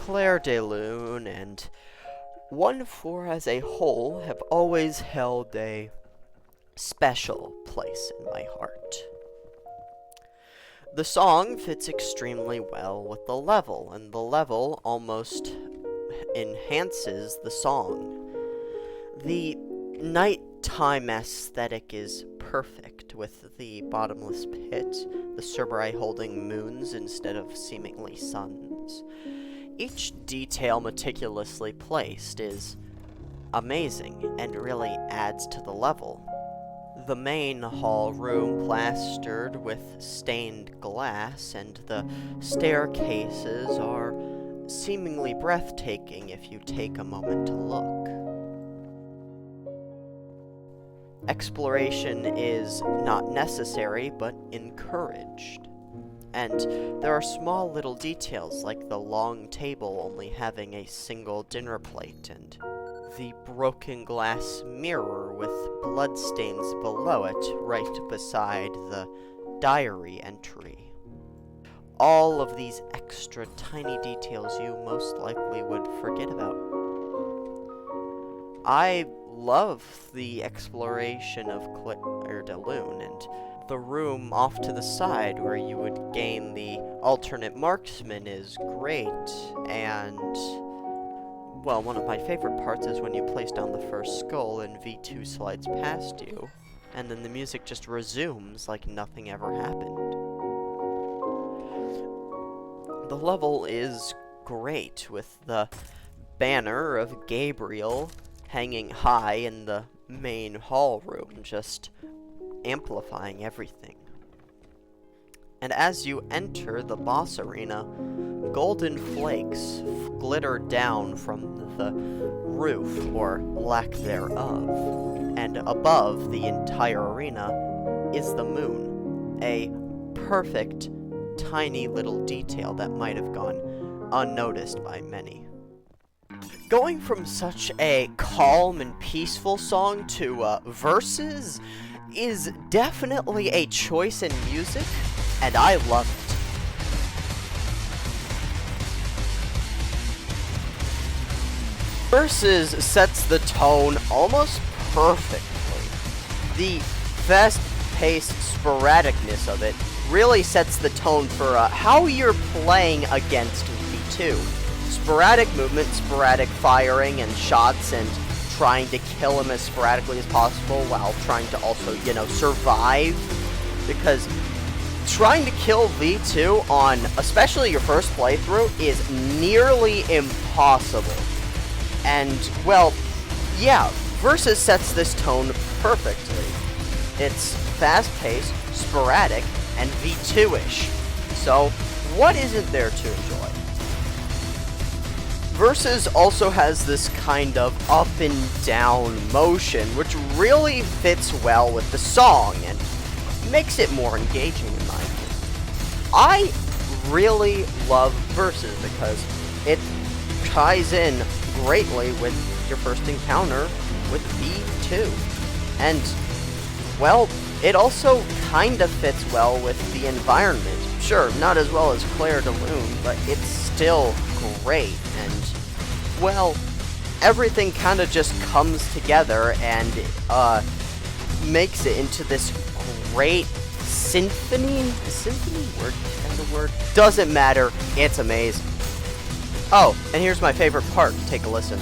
Clair de Lune and 1-4 as a whole have always held a special place in my heart. The song fits extremely well with the level, and the level almost enhances the song. The nighttime aesthetic is perfect, with the bottomless pit, the Cerberus holding moons instead of seemingly suns. Each detail meticulously placed is amazing and really adds to the level. The main hall room plastered with stained glass, and the staircases are seemingly breathtaking if you take a moment to look. Exploration is not necessary, but encouraged. And there are small little details like the long table only having a single dinner plate, and the broken glass mirror with bloodstains below it right beside the diary entry. All of these extra tiny details you most likely would forget about. I love the exploration of Clair de Lune, and the room off to the side where you would gain the alternate marksman is great, and well, one of my favorite parts is when you place down the first skull and V2 slides past you, and then the music just resumes like nothing ever happened. The level is great, with the banner of Gabriel hanging high in the main hall room, just amplifying everything. And as you enter the boss arena, golden flakes glitter down from the roof, or lack thereof, and above the entire arena is the moon, a perfect, tiny little detail that might have gone unnoticed by many. Going from such a calm and peaceful song to verses is definitely a choice in music, and I love it. Verses sets the tone almost perfectly. The fast-paced sporadicness of it really sets the tone for how you're playing against V2. Sporadic movement, sporadic firing and shots, and trying to kill him as sporadically as possible while trying to also, survive. Because trying to kill V2 on especially your first playthrough is nearly impossible. And, well, yeah, Versus sets this tone perfectly. It's fast-paced, sporadic, and V2-ish. So, what isn't there to enjoy? Versus also has this kind of up and down motion, which really fits well with the song and makes it more engaging in my opinion. I really love Versus because it ties in greatly with your first encounter with V2. And, well, it also kind of fits well with the environment. Sure, not as well as Clair de Lune, but it's still great, and, well, everything kind of just comes together and makes it into this great symphony. Is symphony word kind of word? Doesn't matter. It's amazing. Oh, and here's my favorite part. Take a listen.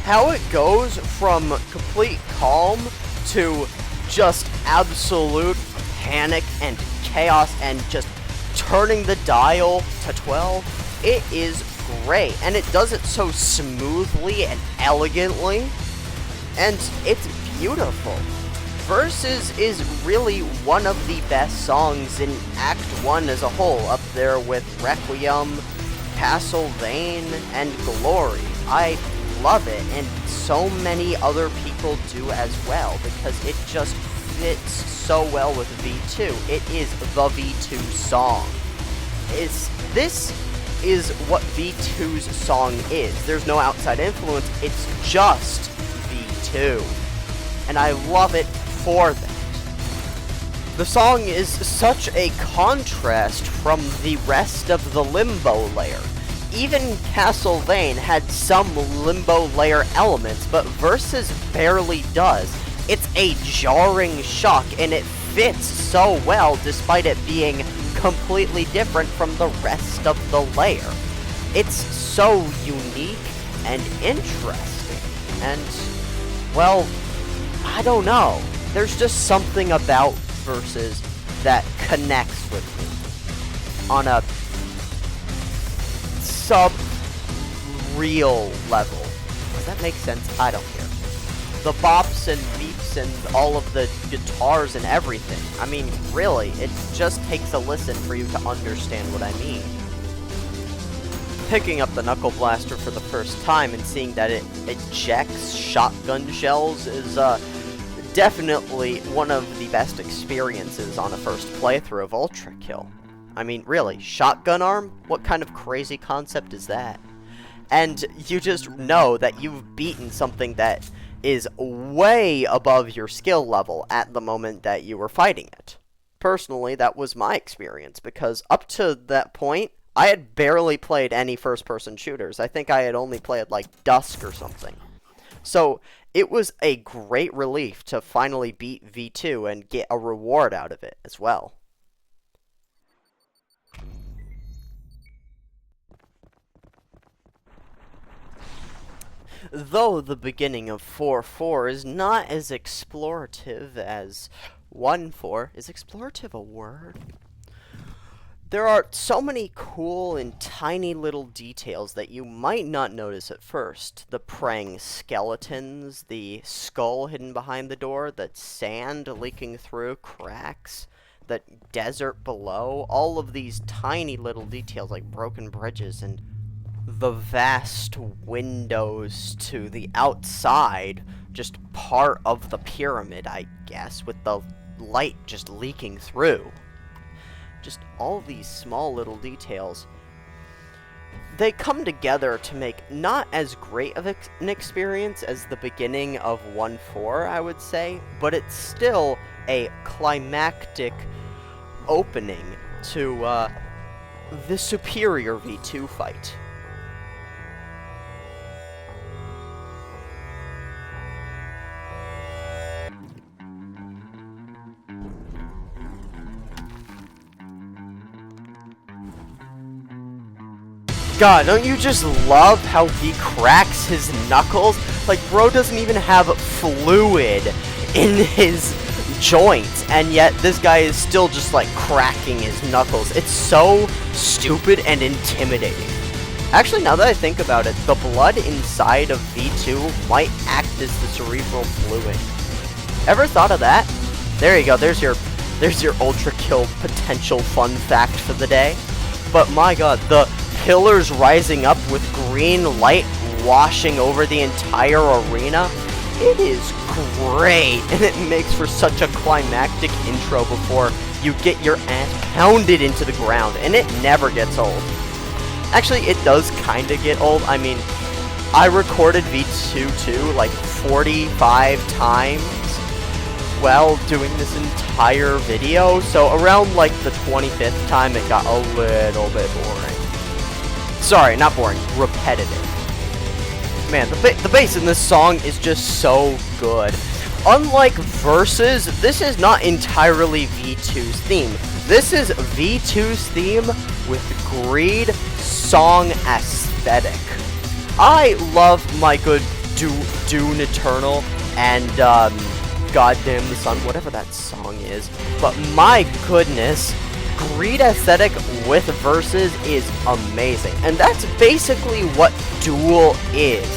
How it goes from complete calm to just absolute panic and chaos and just turning the dial to 12, it is great. And it does it so smoothly and elegantly, and it's beautiful. Versus is really one of the best songs in Act 1 as a whole, up there with Requiem, Castle Vain, and Glory. I love it, and so many other people do as well, because it just fits so well with V2. It is the V2 song. This is what V2's song is. There's no outside influence, it's just V2. And I love it for that. The song is such a contrast from the rest of the Limbo layer. Even Castlevania had some Limbo layer elements, but Versus barely does. It's a jarring shock, and it fits so well despite it being completely different from the rest of the layer. It's so unique and interesting, and, well, I don't know. There's just something about Versus that connects with me on a sub-real level. Does that make sense? I don't care. The bops and beeps and all of the guitars and everything. I mean, really, it just takes a listen for you to understand what I mean. Picking up the Knuckle Blaster for the first time and seeing that it ejects shotgun shells is definitely one of the best experiences on a first playthrough of Ultrakill. I mean, really, shotgun arm? What kind of crazy concept is that? And you just know that you've beaten something that is way above your skill level at the moment that you were fighting it. Personally, that was my experience, because up to that point, I had barely played any first-person shooters. I think I had only played, like, Dusk or something. So, it was a great relief to finally beat V2 and get a reward out of it as well. Though the beginning of 4-4 is not as explorative as 1-4, is explorative a word? There are so many cool and tiny little details that you might not notice at first. The praying skeletons, the skull hidden behind the door, the sand leaking through cracks, the desert below, all of these tiny little details like broken bridges and the vast windows to the outside, just part of the pyramid, I guess, with the light just leaking through. Just all these small little details. They come together to make not as great of an experience as the beginning of 1-4, I would say, but it's still a climactic opening to the superior V2 fight. God, don't you just love how he cracks his knuckles? Like, bro doesn't even have fluid in his joints, and yet this guy is still just, like, cracking his knuckles. It's so stupid and intimidating. Actually, now that I think about it, the blood inside of V2 might act as the cerebral fluid. Ever thought of that? There you go, there's your Ultrakill potential fun fact for the day. But my god, the pillars rising up with green light washing over the entire arena, it is great, and it makes for such a climactic intro before you get your ass pounded into the ground, and it never gets old. Actually, it does kind of get old. I mean, I recorded V2 too, like 45 times while doing this entire video, so around like the 25th time it got a little bit boring. Sorry, not boring, repetitive. Man, the bass in this song is just so good. Unlike Versus, this is not entirely V2's theme. This is V2's theme with Greed song aesthetic. I love my good Dune Eternal and Goddamn the Sun, whatever that song is. But my goodness, Greed aesthetic with Versus is amazing. And that's basically what Duel is.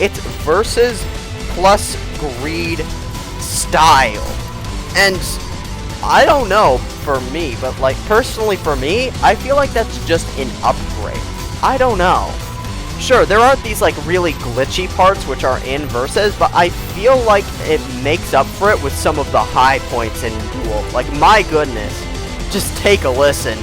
It's Versus plus Greed style. And I don't know for me, but like personally for me, I feel like that's just an upgrade. I don't know. Sure, there aren't these like really glitchy parts which are in Versus, but I feel like it makes up for it with some of the high points in Duel. Like, my goodness. Just take a listen.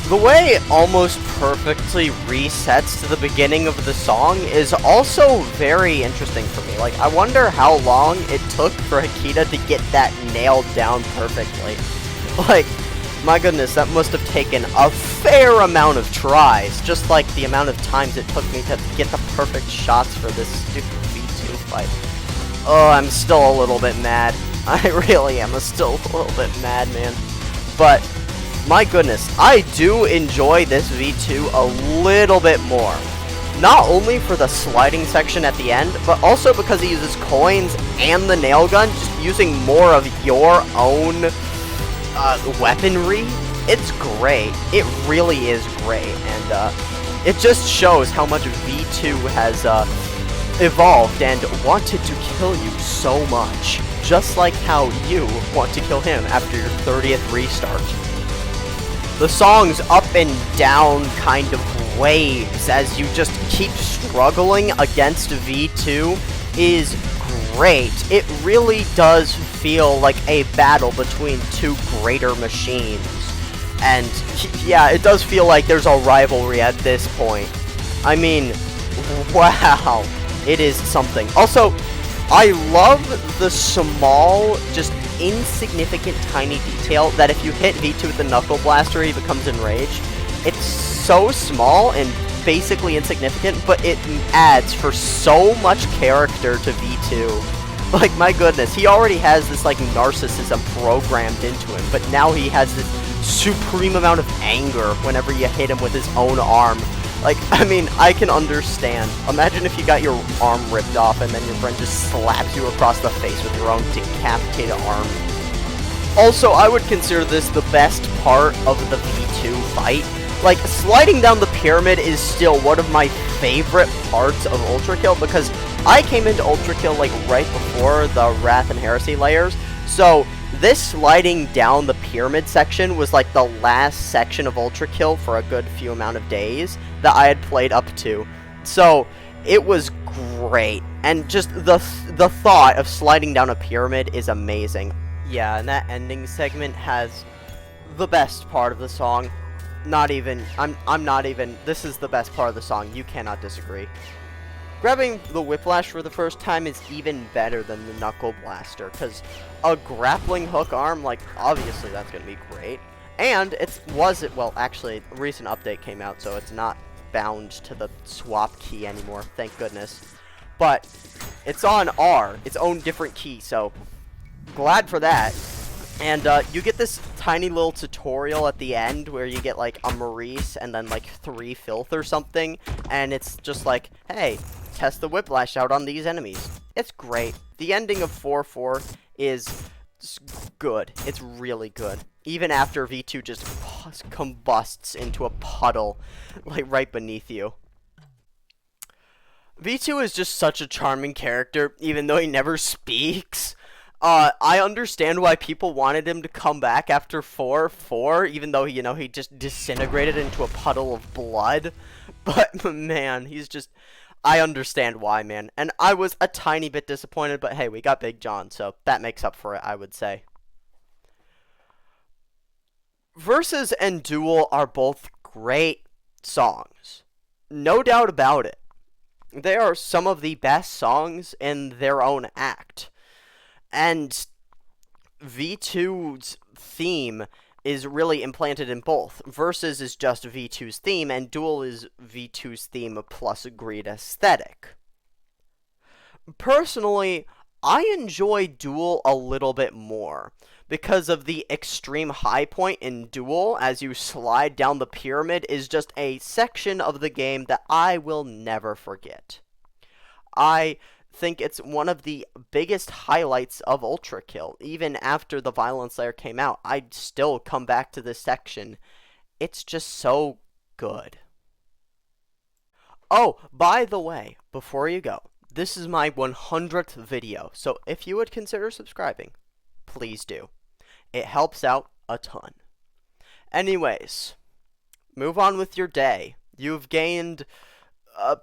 The way it almost perfectly resets to the beginning of the song is also very interesting for me. Like, I wonder how long it took for Hikita to get that nailed down perfectly. Like, my goodness, that must have taken a fair amount of tries, just like the amount of times it took me to get the perfect shots for this stupid V2 fight. Oh, I'm still a little bit mad. I really am still a little bit mad, man. But my goodness, I do enjoy this V2 a little bit more. Not only for the sliding section at the end, but also because he uses coins and the nail gun, just using more of your own weaponry. It's great. It really is great. And it just shows how much V2 has evolved and wanted to kill you so much. Just like how you want to kill him after your 30th restart. The song's up and down kind of waves as you just keep struggling against V2 is great. It really does feel like a battle between two greater machines. And yeah, it does feel like there's a rivalry at this point. I mean, wow, it is something. Also, I love the small, just insignificant tiny detail that if you hit V2 with the Knuckle Blaster, he becomes enraged. It's so small and basically insignificant, but it adds for so much character to V2. Like, my goodness, he already has this, like, narcissism programmed into him, but now he has this supreme amount of anger whenever you hit him with his own arm. Like, I mean, I can understand. Imagine if you got your arm ripped off and then your friend just slaps you across the face with your own decapitated arm. Also, I would consider this the best part of the V2 fight. Like, sliding down the pyramid is still one of my favorite parts of Ultrakill because I came into Ultrakill, like, right before the Wrath and Heresy layers, so this sliding down the pyramid section was like the last section of Ultrakill for a good few amount of days that I had played up to. So it was great. And just the thought of sliding down a pyramid is amazing. Yeah, and that ending segment has the best part of the song. I'm not even, this is the best part of the song. You cannot disagree. Grabbing the Whiplash for the first time is even better than the Knuckle Blaster, because a grappling hook arm, like, obviously that's going to be great. And well, actually, a recent update came out, so it's not bound to the swap key anymore, thank goodness. But it's on R, its own different key, so glad for that. And you get this tiny little tutorial at the end where you get, like, a Maurice and then, like, 3 filth or something, and it's just like, hey, test the Whiplash out on these enemies. It's great. The ending of 4-4 is good. It's really good. Even after V2 just combusts into a puddle, like, right beneath you. V2 is just such a charming character, even though he never speaks. I understand why people wanted him to come back after 4-4, even though, you know, he just disintegrated into a puddle of blood. But, man, he's just... I understand why, man. And I was a tiny bit disappointed, but hey, we got Big John, so that makes up for it, I would say. Versus and Duel are both great songs. No doubt about it. They are some of the best songs in their own act. And V2's theme is really implanted in both. Versus is just V2's theme, and Duel is V2's theme plus a great aesthetic. Personally, I enjoy Duel a little bit more because of the extreme high point in Duel as you slide down the pyramid is just a section of the game that I will never forget. I think it's one of the biggest highlights of Ultrakill. Even after the Violence Layer came out, I'd still come back to this section. It's just so good. Oh, by the way, before you go, this is my 100th video, so if you would consider subscribing, please do. It helps out a ton. Anyways, move on with your day. You've gained...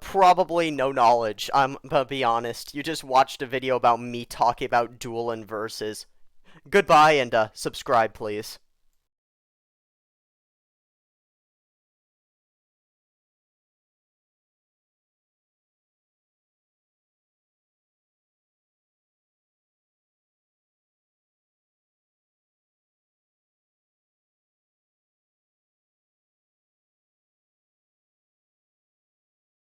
probably no knowledge, I'm gonna be honest. You just watched a video about me talking about Duel and Versus. Goodbye, and subscribe, please.